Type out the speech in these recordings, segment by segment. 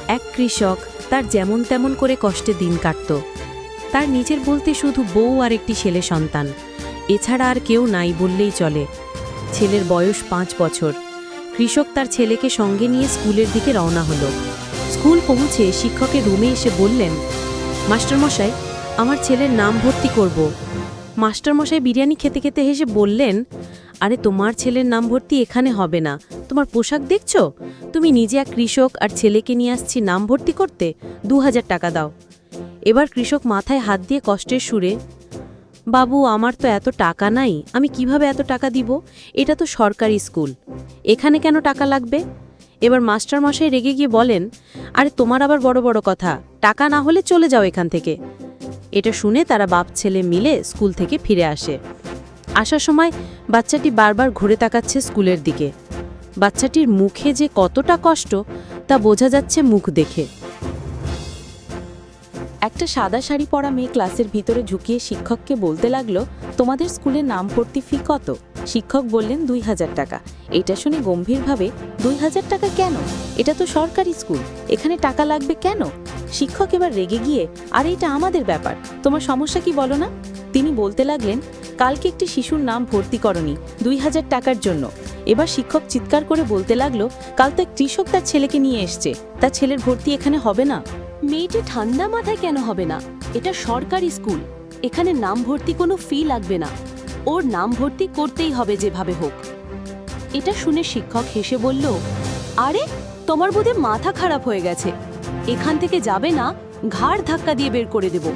এক কৃষক তার যেমন তেমন করে কষ্টে দিন কাটত। তার নিজের বলতে শুধু বউ আর একটি ছেলে সন্তান, এছাড়া আর কেউ নাই বললেই চলে। ছেলের বয়স 5 বছর। কৃষক তার ছেলেকে সঙ্গে নিয়ে স্কুলের দিকে রওনা হলো। স্কুল পৌঁছে শিক্ষকের রুমে এসে বললেন, মাস্টারমশাই, আমার ছেলের নাম ভর্তি করব। মাস্টারমশাই বিরিয়ানি খেতে খেতে হেসে বললেন, আরে তোমার ছেলের নাম ভর্তি এখানে হবে না, তোমার পোশাক দেখছো? তুমি নিজে এক কৃষক আর ছেলেকে নিয়ে আসছি নাম ভর্তি করতে, 2000 টাকা দাও। এবার কৃষক মাথায় হাত দিয়ে কষ্টের সুরে, বাবু, আমার তো এত টাকা নাই, আমি কিভাবে এত টাকা দিব? এটা তো সরকারি স্কুল, এখানে কেন টাকা লাগবে? এবার মাস্টারমশাই রেগে গিয়ে বলেন, আরে তোমার আবার বড় বড় কথা, টাকা না হলে চলে যাও এখান থেকে। এটা শুনে তারা বাপ ছেলে মিলে স্কুল থেকে ফিরে আসে। আসার সময় বাচ্চাটি বারবার ঘুরে তাকাচ্ছে স্কুলের দিকে। বাচ্চাটির মুখে যে কতটা কষ্ট তা বোঝা যাচ্ছে মুখ দেখে। একটা সাদা শাড়ি পরা মেয়ে ক্লাসের ভিতরে ঝুঁকিয়ে শিক্ষককে বলতে লাগলো, তোমাদের স্কুলের নাম ভর্তি ফি কত? শিক্ষক বললেন 2000 টাকা। এটা শুনে গম্ভীরভাবে, 2000 টাকা কেন? এটা তো সরকারি স্কুল, এখানে টাকা লাগবে কেন? শিক্ষক এবার রেগে গিয়ে, আরে এটা আমাদের ব্যাপার, তোমার সমস্যা কি বলো না? তিনি বলতে লাগলেন, কালকে একটি শিশুর নাম ভর্তি করনি 2000 টাকার জন্য। এবার শিক্ষক চিৎকার করে বলতে লাগলো, কাল তো এক কৃষক তার ছেলেকে নিয়ে এসছে, তার ছেলের ভর্তি এখানে হবে না। মেয়েটি ঠান্ডা মাথায় কেন হবে না? এটা সরকারি স্কুল, এখানে নাম ভর্তি কোনো ফি লাগবে না, ওর নাম ভর্তি করতেই হবে যেভাবে হোক। এটা শুনে শিক্ষক হেসে বলল, আরে তোমার বোধহয় মাথা খারাপ হয়ে গেছে, এখান থেকে যাবে না, ঘাড় ধাক্কা দিয়ে বের করে দেব।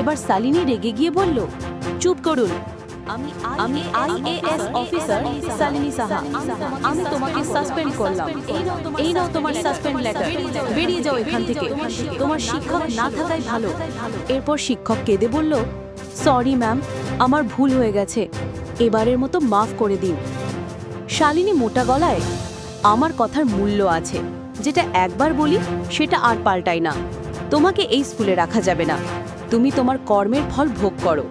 এবার শালিনী রেগে গিয়ে বলল, চুপ করুন, আমি আইএএস অফিসার শালিনী সাহা, আমি তোমাকে সাসপেন্ড করলাম, এই নাও তোমার সাসপেন্ড লেটার, বেরিয়ে যাও এখান থেকে, তোমার শিক্ষক না থাকাই ভালো। এরপর শিক্ষক কেঁদে বলল, সরি ম্যাম, আমার ভুল হয়ে গেছে, এবারের মতো মাফ করে দিন। শালিনী মোটা গলায়, আমার কথার মূল্য আছে, যেটা একবার বলি সেটা আর পাল্টাই না, তোমাকে এই স্কুলে রাখা যাবে না, তুমি তোমার কর্মের ফল ভোগ করো।